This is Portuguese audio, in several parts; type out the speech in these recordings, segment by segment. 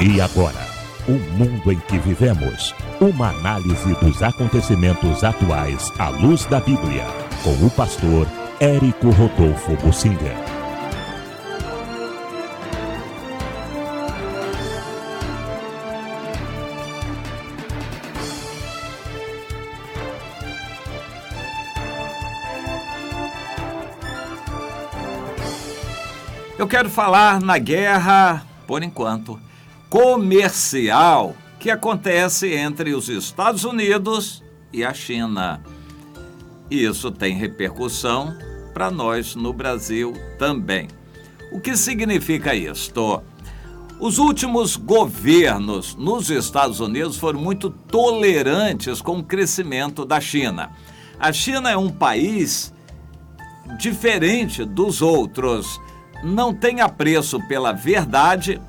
E agora, o mundo em que vivemos. Uma análise dos acontecimentos atuais à luz da Bíblia. Com o pastor Érico Rodolfo Bussinger. Eu quero falar na guerra, por enquanto, comercial que acontece entre os Estados Unidos e a China. E isso tem repercussão para nós no Brasil também. O que significa isto? Os últimos governos nos Estados Unidos foram muito tolerantes com o crescimento da China. A China é um país diferente dos outros. Não tem apreço pela verdade,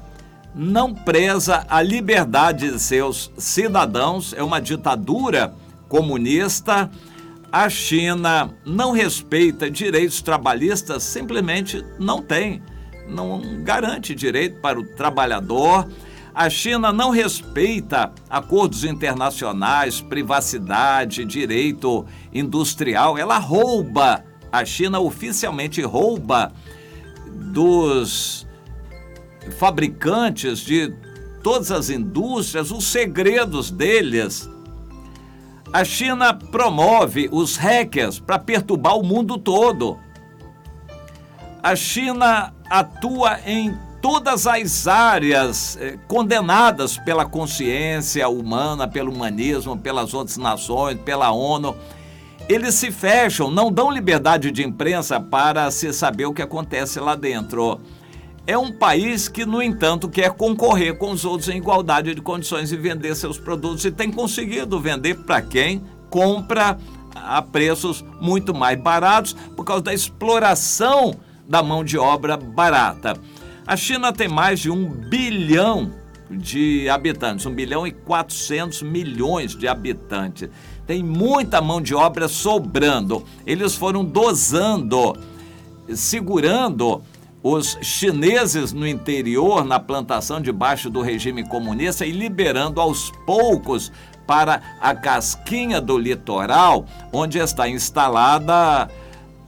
não preza a liberdade de seus cidadãos, é uma ditadura comunista. A China não respeita direitos trabalhistas, simplesmente não tem, não garante direito para o trabalhador. A China não respeita acordos internacionais, privacidade, direito industrial, ela rouba, a China oficialmente rouba dos fabricantes de todas as indústrias os segredos deles. A China promove os hackers para perturbar o mundo todo. A China atua em todas as áreas condenadas pela consciência humana, pelo humanismo, pelas outras nações, pela ONU. Eles se fecham, não dão liberdade de imprensa para se saber o que acontece lá dentro. É um país que, no entanto, quer concorrer com os outros em igualdade de condições e vender seus produtos, e tem conseguido vender para quem compra a preços muito mais baratos por causa da exploração da mão de obra barata. A China tem mais de 1 bilhão de habitantes, 1 bilhão e 400 milhões de habitantes. Tem muita mão de obra sobrando. Eles foram dosando, segurando os chineses no interior, na plantação debaixo do regime comunista, e liberando aos poucos para a casquinha do litoral, onde está instalada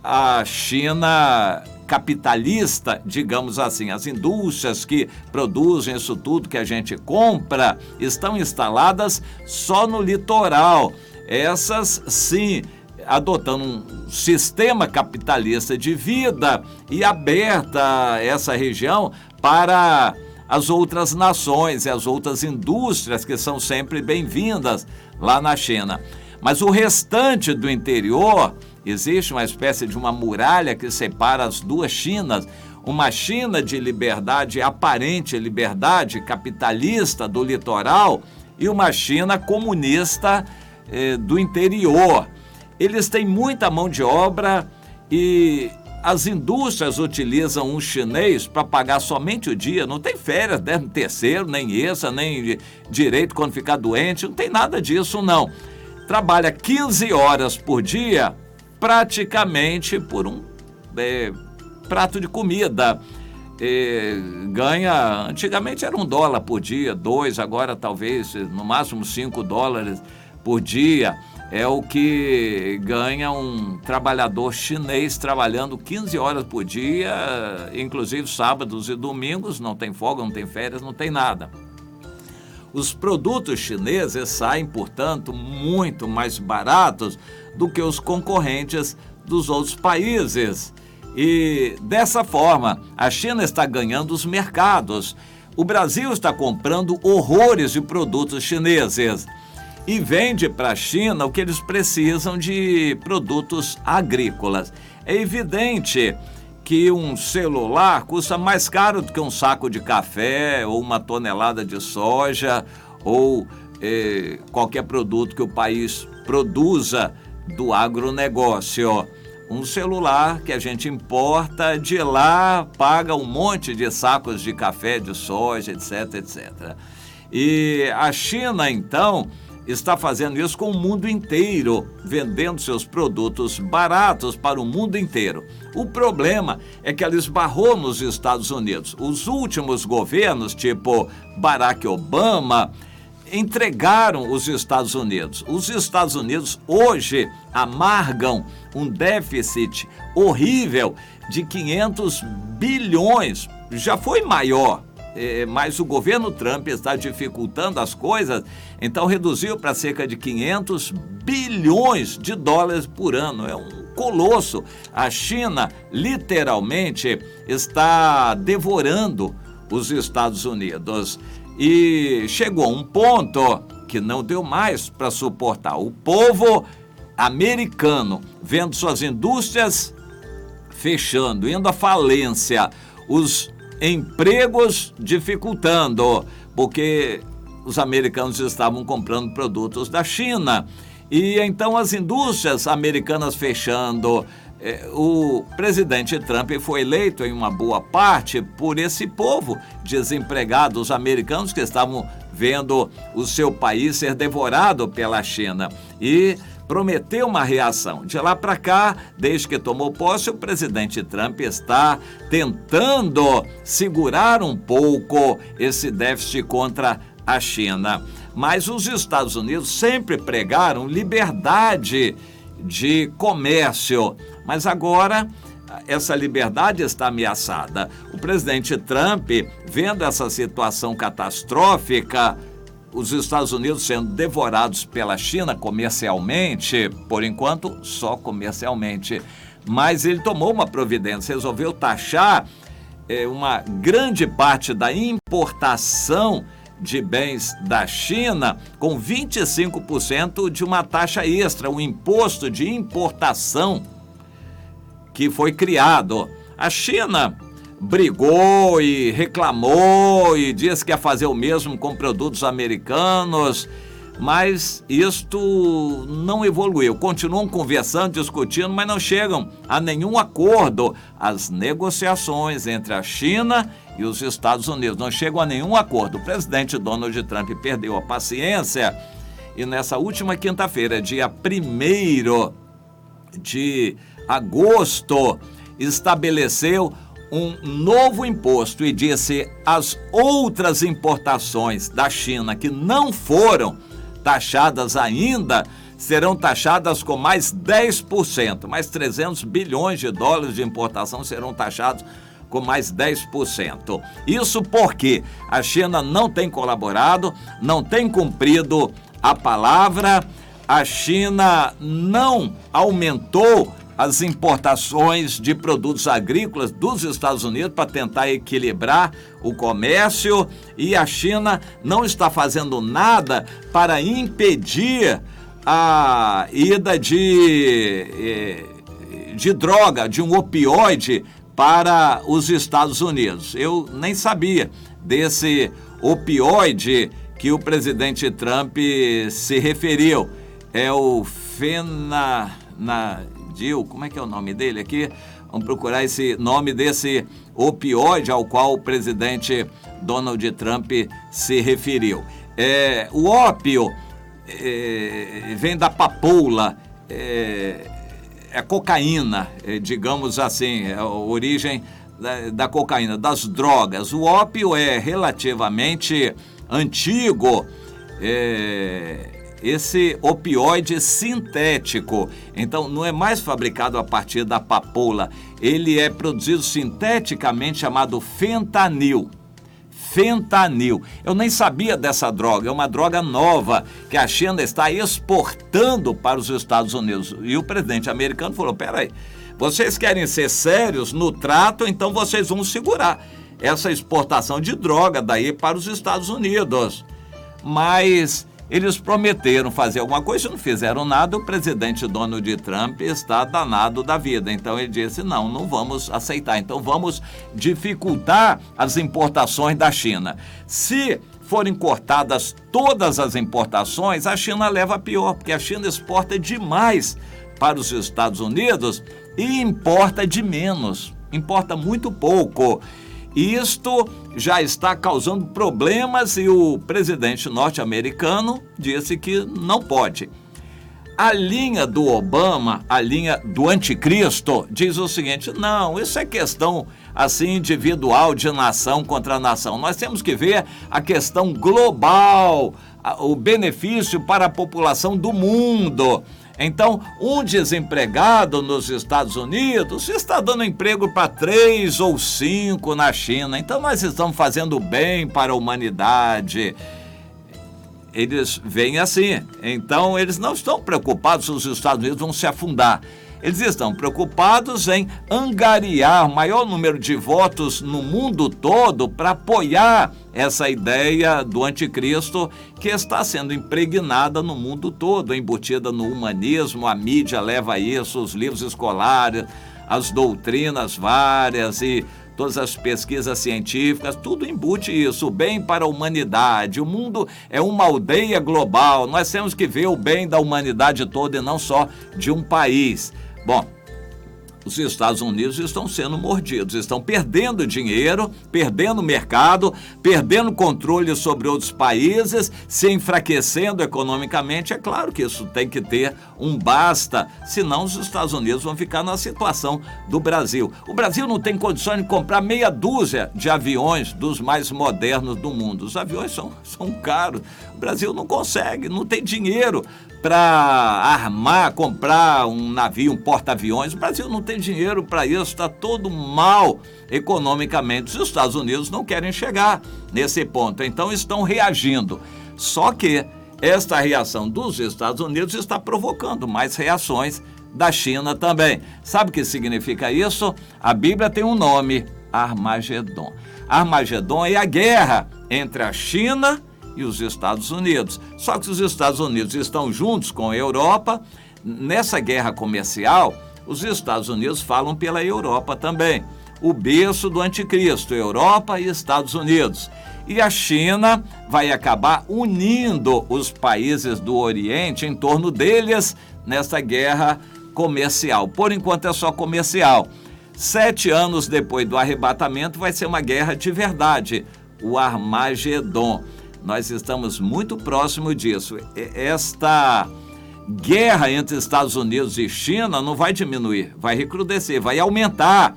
a China capitalista, digamos assim. As indústrias que produzem isso tudo que a gente compra estão instaladas só no litoral. Essas, sim, adotando um sistema capitalista de vida e aberta essa região para as outras nações e as outras indústrias que são sempre bem-vindas lá na China. Mas o restante do interior, existe uma espécie de uma muralha que separa as duas Chinas, uma China de liberdade, aparente liberdade capitalista do litoral, e uma China comunista do interior. Eles têm muita mão de obra e as indústrias utilizam um chinês para pagar somente o dia, não tem férias, 13º, nem essa, nem direito quando ficar doente, não tem nada disso não. Trabalha 15 horas por dia, praticamente por um prato de comida. Ganha, antigamente era $1 por dia, 2, agora talvez no máximo $5 por dia. É o que ganha um trabalhador chinês trabalhando 15 horas por dia, inclusive sábados e domingos, não tem folga, não tem férias, não tem nada. Os produtos chineses saem, portanto, muito mais baratos do que os concorrentes dos outros países. E, dessa forma, a China está ganhando os mercados. O Brasil está comprando horrores de produtos chineses e vende para a China o que eles precisam de produtos agrícolas. É evidente que um celular custa mais caro do que um saco de café ou uma tonelada de soja ou qualquer produto que o país produza do agronegócio. Um celular que a gente importa de lá, paga um monte de sacos de café, de soja, etc, etc. E a China, então, está fazendo isso com o mundo inteiro, vendendo seus produtos baratos para o mundo inteiro. O problema é que ela esbarrou nos Estados Unidos. Os últimos governos, tipo Barack Obama, entregaram os Estados Unidos. Os Estados Unidos hoje amargam um déficit horrível de 500 bilhões. Já foi maior, mas o governo Trump está dificultando as coisas, então reduziu para cerca de 500 bilhões de dólares por ano. É um colosso. A China literalmente está devorando os Estados Unidos. E chegou a um ponto que não deu mais para suportar. O povo americano, vendo suas indústrias fechando, indo à falência, os empregos dificultando, porque os americanos estavam comprando produtos da China. E então as indústrias americanas fechando. O presidente Trump foi eleito em uma boa parte por esse povo desempregado, os americanos que estavam vendo o seu país ser devorado pela China, e prometeu uma reação. De lá para cá, desde que tomou posse, o presidente Trump está tentando segurar um pouco esse déficit contra a China. Mas os Estados Unidos sempre pregaram liberdade de comércio, mas agora essa liberdade está ameaçada. O presidente Trump, vendo essa situação catastrófica, os Estados Unidos sendo devorados pela China comercialmente, por enquanto só comercialmente, mas ele tomou uma providência, resolveu taxar uma grande parte da importação de bens da China com 25% de uma taxa extra, um imposto de importação que foi criado. A China brigou e reclamou e disse que ia fazer o mesmo com produtos americanos, mas isto não evoluiu. Continuam conversando, discutindo, mas não chegam a nenhum acordo. As negociações entre a China e os Estados Unidos não chegam a nenhum acordo. O presidente Donald Trump perdeu a paciência e nessa última quinta-feira, dia 1º de agosto, estabeleceu um novo imposto e disse as outras importações da China que não foram taxadas ainda serão taxadas com mais 10%, mais 300 bilhões de dólares de importação serão taxados com mais 10%. Isso porque a China não tem colaborado, não tem cumprido a palavra, a China não aumentou as importações de produtos agrícolas dos Estados Unidos para tentar equilibrar o comércio, e a China não está fazendo nada para impedir a ida de droga, de um opioide para os Estados Unidos. Eu nem sabia desse opioide que o presidente Trump se referiu. É o como é que é o nome dele aqui? Vamos procurar esse nome desse opioide ao qual o presidente Donald Trump se referiu. O ópio vem da papoula, é cocaína, digamos assim, é a origem da cocaína, das drogas. O ópio é relativamente antigo, esse opioide sintético, então não é mais fabricado a partir da papoula, ele é produzido sinteticamente, chamado fentanil. Eu nem sabia dessa droga, é uma droga nova que a China está exportando para os Estados Unidos. E o presidente americano falou, peraí, vocês querem ser sérios no trato, então vocês vão segurar essa exportação de droga daí para os Estados Unidos. Mas eles prometeram fazer alguma coisa, não fizeram nada. O presidente Donald Trump está danado da vida. Então ele disse, não vamos aceitar. Então vamos dificultar as importações da China. Se forem cortadas todas as importações, a China leva a pior, porque a China exporta demais para os Estados Unidos e importa de menos. Importa muito pouco. Isto já está causando problemas e o presidente norte-americano disse que não pode. A linha do Obama, a linha do anticristo, diz o seguinte: não, isso é questão assim individual de nação contra nação. Nós temos que ver a questão global, o benefício para a população do mundo. Então, um desempregado nos Estados Unidos está dando emprego para 3 ou 5 na China. Então, nós estamos fazendo bem para a humanidade. Eles veem assim. Então, eles não estão preocupados se os Estados Unidos vão se afundar. Eles estão preocupados em angariar o maior número de votos no mundo todo para apoiar essa ideia do anticristo que está sendo impregnada no mundo todo, embutida no humanismo. A mídia leva isso, os livros escolares, as doutrinas várias e todas as pesquisas científicas, tudo embute isso, o bem para a humanidade. O mundo é uma aldeia global, nós temos que ver o bem da humanidade toda e não só de um país. Bom, os Estados Unidos estão sendo mordidos, estão perdendo dinheiro, perdendo mercado, perdendo controle sobre outros países, se enfraquecendo economicamente. É claro que isso tem que ter um basta, senão os Estados Unidos vão ficar na situação do Brasil. O Brasil não tem condições de comprar meia dúzia de aviões dos mais modernos do mundo. Os aviões são caros. O Brasil não consegue, não tem dinheiro para armar, comprar um navio, um porta-aviões. O Brasil não tem dinheiro para isso, está todo mal economicamente. Os Estados Unidos não querem chegar nesse ponto, então estão reagindo. Só que esta reação dos Estados Unidos está provocando mais reações da China também. Sabe o que significa isso? A Bíblia tem um nome: Armagedon. Armagedon é a guerra entre a China e os Estados Unidos. Só que os Estados Unidos estão juntos com a Europa. Nessa guerra comercial, os Estados Unidos falam pela Europa também. O berço do anticristo, Europa e Estados Unidos. E a China vai acabar unindo os países do Oriente em torno deles nessa guerra comercial. Por enquanto é só comercial. 7 anos depois do arrebatamento vai ser uma guerra de verdade, o Armagedon. Nós estamos muito próximo disso. Esta guerra entre Estados Unidos e China não vai diminuir, vai recrudescer, vai aumentar.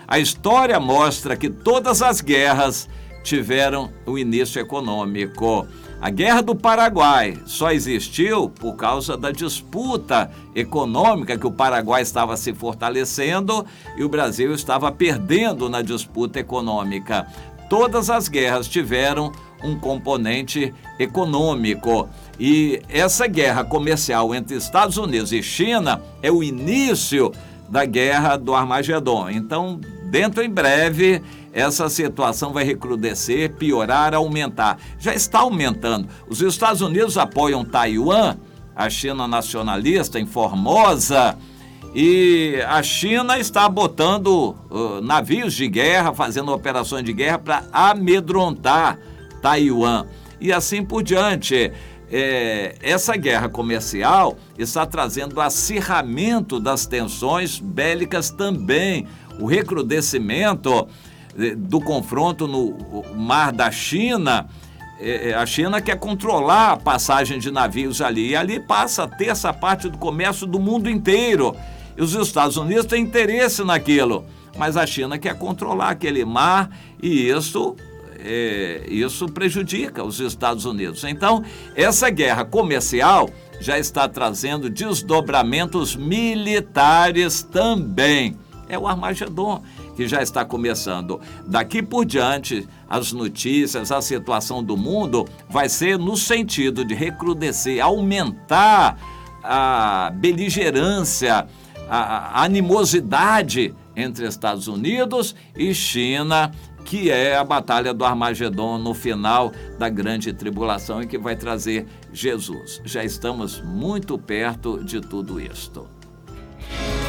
A história mostra que todas as guerras tiveram o início econômico. A Guerra do Paraguai só existiu por causa da disputa econômica, que o Paraguai estava se fortalecendo e o Brasil estava perdendo na disputa econômica. Todas as guerras tiveram um componente econômico. E essa guerra comercial entre Estados Unidos e China é o início da guerra do Armagedon. Então, dentro em breve, essa situação vai recrudescer, piorar, aumentar. Já está aumentando. Os Estados Unidos apoiam Taiwan, a China nacionalista, em Formosa, e a China está botando navios de guerra, fazendo operações de guerra para amedrontar Taiwan. E assim por diante. Essa guerra comercial está trazendo acirramento das tensões bélicas também, o recrudescimento do confronto no mar da China. A China quer controlar a passagem de navios ali, e ali passa a terça parte do comércio do mundo inteiro. E os Estados Unidos têm interesse naquilo, mas a China quer controlar aquele mar e isso prejudica os Estados Unidos. Então, essa guerra comercial já está trazendo desdobramentos militares também. É o Armagedon que já está começando. Daqui por diante, as notícias, a situação do mundo vai ser no sentido de recrudescer, aumentar a beligerância, a animosidade entre Estados Unidos e China, que é a batalha do Armagedon no final da grande tribulação e que vai trazer Jesus. Já estamos muito perto de tudo isto.